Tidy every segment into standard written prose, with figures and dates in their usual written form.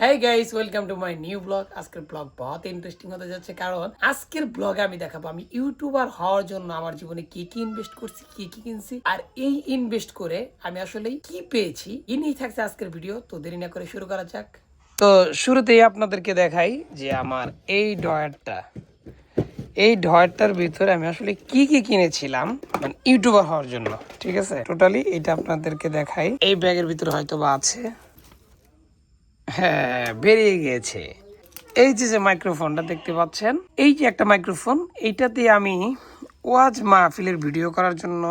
Hi guys, welcome to my new blog. আজকের blog বহুত interesting হতে যাচ্ছে, কারণ আজকের ব্লগে আমি দেখাবো আমি ইউটিউবার হওয়ার জন্য আমার জীবনে কি কি ইনভেস্ট করছি, কি কি কিনছি, আর এই ইনভেস্ট করে আমি আসলে কি পেয়েছি। ইনি থাকছে আজকের ভিডিও, তো দেরি না করে শুরু করা যাক। তো শুরুতেই আপনাদেরকে দেখাই যে আমার এই ড্রয়ারটার ভিতরে আমি আসলে কি কি কিনেছিলাম মানে ইউটিউবার হওয়ার জন্য। ঠিক আছে, টোটালি এটা আপনাদেরকে দেখাই। এই ব্যাগের ভিতরে হয়তো বা আছে, হ্যাঁ বেরিয়ে গিয়েছে। এই যে মাইক্রোফোনটা দেখতে পাচ্ছেন, এই যে একটা মাইক্রোফোন, এইটা দিয়ে আমি ওয়াজ মাহফিলের ভিডিও করার জন্য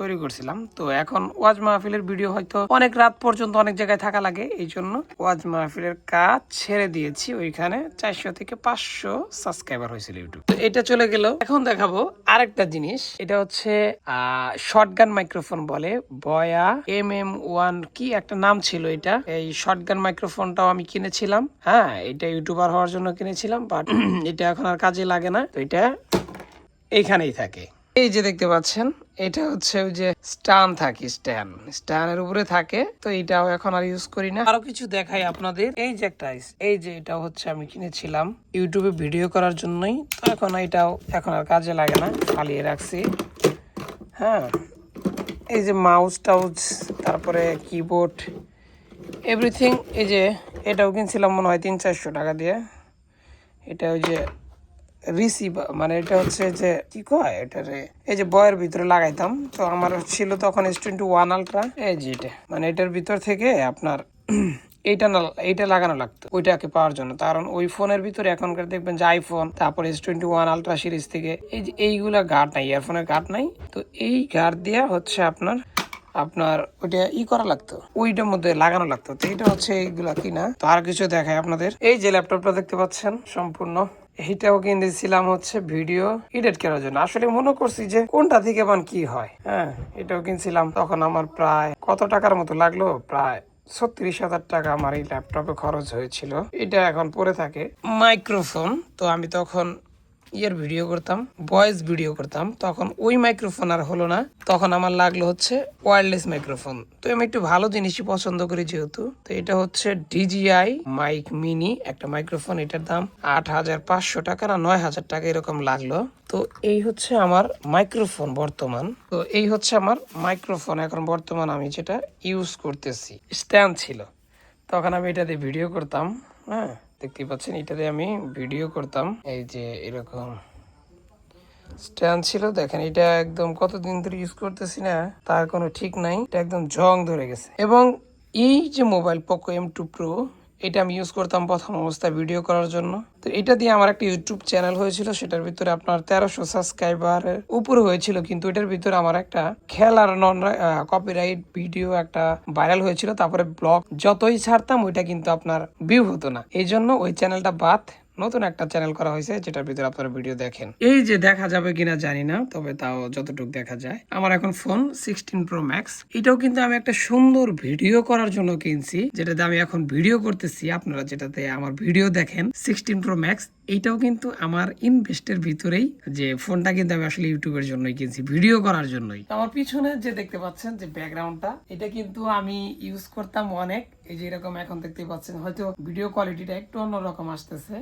তৈরি করছিলাম। তো এখন ওয়াজ মাহফিলের ভিডিও হয়তো অনেক রাত পর্যন্ত অনেক জায়গায় থাকা লাগে, এই জন্য ওয়াজ মাহফিলের কাজ ছেড়ে দিয়েছি। ওইখানে 400 থেকে 500 সাবস্ক্রাইবার হয়েছিল ইউটিউব। তো এটা চলে গেল। এখন দেখাবো আরেকটা জিনিস, এটা হচ্ছে শর্টগান মাইক্রোফোন বলে, বয়া MM1 কি একটা নাম ছিল। এটা এই শর্টগান মাইক্রোফোনটাও আমি কিনেছিলাম। হ্যাঁ, এটা ইউটিউবার হওয়ার জন্য কিনেছিলাম, বাট এটা এখন আর কাজে লাগে না। তো এটা এইখানেই থাকে। এই যে দেখতে পাচ্ছেন, এটা হচ্ছে ওই যে স্ট্যান্ডের উপরে থাকে। তো এটাও এখন আর ইউজ করি না। আরো কিছু দেখাই আপনাদের। এই যে এই যে এটা হচ্ছে আমি কিনেছিলাম ইউটিউবে ভিডিও করার জন্যই। তো এটাও এখন আর কাজে লাগে না, ফালিয়ে রাখছি। হ্যাঁ, এই যে মাউস টাউস, তারপরে কিবোর্ড, এভরিথিং। এই যে এটাও কিনছিলাম মনে হয় 300-400 টাকা দিয়ে। এটা ওই যে রিসিভ, মানে এটা হচ্ছে যে কি কয় এটারে, এই যে বয়ের ভিতরে লাগাইতাম। তো আমার ছিল তখন S21 আলট্রা। এই যে এটা মানে এটার ভিতর থেকে আপনার এইটা লাগানো লাগতো ওইটাকে পাওয়ার জন্য। কারণ ওই ফোনের ভিতরে এখনকার দেখবেন যে আইফোন, তারপর S21 আলট্রা সিরিজ থেকে এই যে এইগুলা গার্ড নাই, ইয়ারফোনের গার্ড নাই। তো এই গার্ড দেওয়া হচ্ছে আপনার ওইটা করা লাগতো, ওইটার মধ্যে লাগানো লাগতো। তো এটা হচ্ছে এইগুলা কিনা। তো আর কিছু দেখায় আপনাদের। এই যে ল্যাপটপটা দেখতে পাচ্ছেন সম্পূর্ণ, এইটাও কিনেছিলাম হচ্ছে ভিডিও এডিট করার জন্য। আসলে মনে করছি যে কোনটা থেকে কি হয়। হ্যাঁ, এটাও কিনছিলাম তখন আমার প্রায় কত টাকার মতো লাগলো, প্রায় 36,000 টাকা আমার এই ল্যাপটপে খরচ হয়েছিল। এটা এখন পড়ে থাকে। মাইক্রোফোন, তো আমি তখন ভিডিও করতাম, ভয়েস ভিডিও করতাম, তখন ওই মাইক্রোফোন আর হলো না। তখন আমার লাগলো হচ্ছে ওয়্যারলেস মাইক্রোফোন। তো আমি একটু ভালো জিনিসই পছন্দ করি যেহেতু। তো এটা হচ্ছে DJI মাইক মিনি একটা মাইক্রোফোন। এটার দাম 8,500 টাকা না 9,000 টাকা এরকম লাগলো। তো এই হচ্ছে আমার মাইক্রোফোন বর্তমান। তো এই হচ্ছে আমার মাইক্রোফোন এখন বর্তমান আমি যেটা ইউজ করতেছি। স্ট্যান্ড ছিল, তখন আমি এটা দিয়ে ভিডিও করতাম। হ্যাঁ, দেখতেই পাচ্ছেন, এটাতে আমি ভিডিও করতাম। এই যে এরকম স্ট্যান্ড ছিল, দেখেন এটা একদম কতদিন ধরে ইউজ করতেছি না, তার কোনো ঠিক নাই। এটা একদম জং ধরে গেছে। এবং এই যে মোবাইল পোকো M2 Pro, এটা আমি ইউজ করতাম প্রথম অবস্থায় ভিডিও করার জন্য। তো এটা দিয়ে আমার একটা ইউটিউব চ্যানেল হয়েছিল, সেটার ভিতরে আপনার 1300 সাবস্ক্রাইবারের উপরে হয়েছিল। কিন্তু এটার ভিতরে আমার একটা খেলার নন কপিরাইট ভিডিও একটা ভাইরাল হয়েছিল। তারপরে ব্লগ যতই ছাড়তাম ওইটা কিন্তু আপনার ভিউ হতো না, এই জন্য ওই চ্যানেলটা বাদ নতুন একটা চ্যানেল করা হয়েছে, যেটার ভিতরে আপনারা ভিডিও দেখেন। এই যে দেখা যাবে কিনা জানি না, তবে তাও যতটুকু দেখা যায়। আমার এখন ফোন 16 Pro Max। এটাও কিন্তু আমি একটা সুন্দর ভিডিও করার জন্য কিনছি, যেটাতে আমি এখন ভিডিও করতেছি। আপনারা যেটাতে আমার ভিডিও দেখেন 16 Pro Max, এইটাও কিন্তু আমার ইনভেস্টের ভিতরেই। যে ফোনটা কিন্তু আমি আসলে ইউটিউবের জন্যই কিনছি, ভিডিও করার জন্যই। আমার পিছনে যে দেখতে পাচ্ছেন যে ব্যাকগ্রাউন্ডটা, এটা কিন্তু আমি ইউজ করতাম অনেক। এই যে এরকম এখন দেখতে পাচ্ছেন, হয়তো ভিডিও কোয়ালিটিটা একটু অন্যরকম আসতেছে।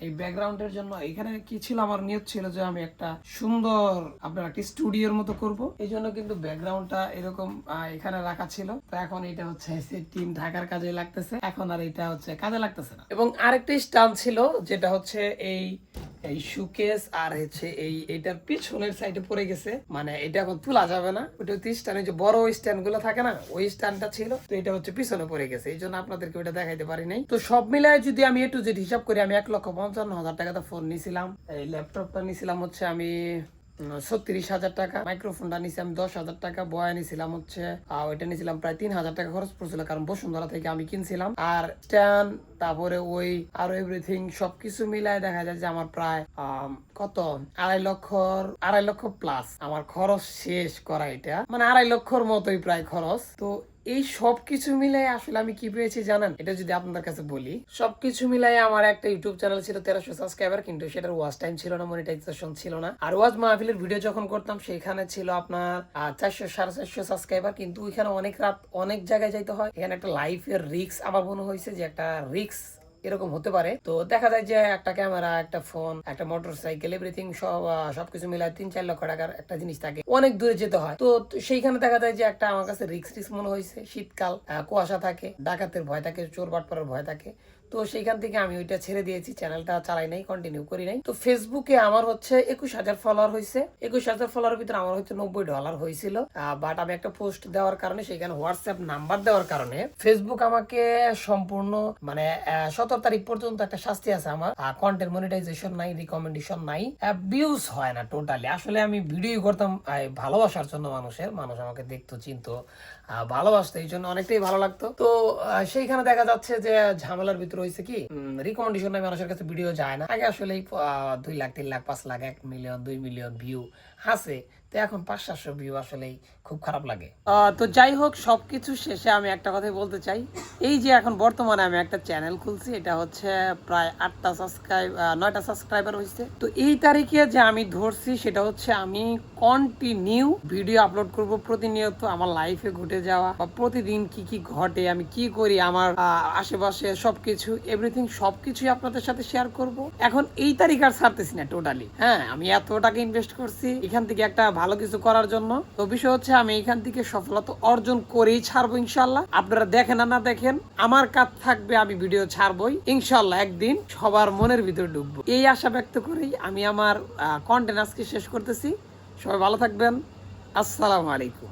এই ব্যাকগ্রাউন্ডের জন্য এখানে কি ছিল, আমার নিয়ত ছিল যে আমি একটা সুন্দর আপনার একটা স্টুডিওর মতো করব। এই জন্য কিন্তু ব্যাকগ্রাউন্ডটা এরকম এখানে রাখা ছিল। তো এখন এটা হচ্ছে টিম ঢাকার কাজে লাগতেছে, এখন আর এটা হচ্ছে কাজে লাগতেছে না। এবং আরেকটা স্ট্যান্ড ছিল, যেটা হচ্ছে এই সুকেস আর হচ্ছে এইটার পিছনের সাইডে পড়ে গেছে, মানে এটা এখন তোলা যাবে না। ওটা হচ্ছে স্ট্যান্ড, যে বড় স্ট্যান্ড গুলো থাকে না, ওই স্ট্যান্ডটা ছিল। তো এটা হচ্ছে পিছনে পড়ে গেছে, এই জন্য আপনাদেরকে ওটা দেখাইতে পারি নাই। তো সব মিলায় যদি আমি A to Z হিসাব করি, আমি 1,55,000 টাকাতে ফোন নিছিলাম। এই ল্যাপটপটা নিছিলাম হচ্ছে আমি 36,000 টাকা, মাইক্রোফোনটা নিছি আমি 10,000 টাকা, বয়া নিছিলাম হচ্ছে ওইটা নিছিলাম প্রায় 3,000 টাকা খরচ পড়ছিল, কারণ বসুন্ধরা থেকে আমি কিনছিলাম। আর স্ট্যান্ড, তারপরে ওই আরো এভরিথিং সবকিছু মিলায় দেখা যায় যে আমার প্রায় কত 2.5 লক্ষ প্লাস আমার খরচ শেষ করা। এটা মানে 2.5 লক্ষর মতোই প্রায় খরচ। তো এই সবকিছু মিলাই আসলে আমি কি পেয়েছি জানেন, এটা যদি আপনাদের কাছে বলি, সবকিছু মিলাই আমার একটা ইউটিউব চ্যানেল ছিল 1300 সাবস্ক্রাইবার, কিন্তু সেটার ওয়াচ টাইম ছিল না, মনিটাইজেশন ছিল না। আর ওয়াজ মাহফিলের ভিডিও যখন করতাম সেখানে ছিল আপনার 400 450 সাবস্ক্রাইবার, কিন্তু ওইখানে অনেক রাত অনেক জায়গায় যাইতে হয়। এখানে একটা লাইফের রিস্ক আমার মনে হয়েছে যে একটা রিস্ক এরকম হতে পারে। তো দেখা যায় যে একটা ক্যামেরা, একটা ফোন, একটা মোটরসাইকেল, এভরিথিং সবকিছু মিলায় 3-4 লক্ষ টাকার একটা জিনিস থাকে, অনেক দূরে যেতে হয়। তো সেইখানে দেখা যায় যে একটা আমার কাছে রিস্ক মনে হয়েছে। শীতকাল, কুয়াশা থাকে, ডাকাতের ভয় থাকে, চোর বাটপাড়ার ভয় থাকে। তো সেইখান থেকে আমি ওইটা ছেড়ে দিয়েছি, চ্যানেলটা চালাই নাই, কন্টিনিউ করি নাই। তো ফেসবুকে আমার হচ্ছে 21,000 ফলোয়ার হয়েছে। 21,000 ফলোয়ার ভিতরে আমার হচ্ছে $90 হয়েছিল। বাট আমি একটা পোস্ট দেওয়ার কারণে, সেখানে হোয়াটসঅ্যাপ নাম্বার দেওয়ার কারণে ফেসবুক আমাকে সম্পূর্ণ মানে 17 তারিখ পর্যন্ত একটা শাস্তি আছে আমার। কন্টেন্ট মনিটাইজেশন নাই, রিকমেন্ডেশন নাই, ভিউজ হয় না টোটালি। আসলে আমি ভিডিও করতাম ভালোবাসার জন্য, মানুষ আমাকে দেখতো, চিনতো, ভালোবাসতো, এই জন্য অনেকটাই ভালো লাগতো। তো সেইখানে দেখা যাচ্ছে যে ঝামেলার ভিতরে হয়েছে কি, রিকমেন্ডেশন নাই, মানুষের কাছে ভিডিও যায় না। আগে আসলে 2 lakh 3 lakh 5 lakh 1 million 2 million view আছে, তো এখন 500-700 ভিউ আসলেই খুব খারাপ লাগে। তো যাই হোক, সবকিছু শেষে আমি একটা কথাই বলতে চাই, এই যে এখন বর্তমানে আমি একটা চ্যানেল খুলছি, এটা হচ্ছে প্রায় 9টা সাবস্ক্রাইবার হয়েছে। তো এই তারিখে যে আমি ধরছি সেটা হচ্ছে আমি কন্টিনিউ ভিডিও আপলোড করব প্রতিনিয়ত, আমার লাইফে ঘটে যাওয়া বা প্রতিদিন কি কি ঘটে, আমি কি করি, আমার আশেপাশে সবকিছু, এভরিথিং সবকিছুই আপনাদের সাথে শেয়ার করব। এখন এই তারিখ আর ছাড়তেছি না টোটালি। হ্যাঁ, আমি এত টাকা ইনভেস্ট করছি এখান থেকে একটা ভালো কিছু করার জন্য। তো বিষয় হচ্ছে আমি এখান থেকে সফলতা অর্জন করেই ছাড়বো ইনশাল্লাহ। আপনারা দেখেন আর না দেখেন, আমার কাজ থাকবে, আমি ভিডিও ছাড়বই ইনশাল্লাহ, একদিন সবার মনের ভিতরে ঢুকবো, এই আশা ব্যক্ত করেই আমি আমার কন্টেন্ট আজকে শেষ করতেছি। সবাই ভালো থাকবেন। আসসালামু আলাইকুম।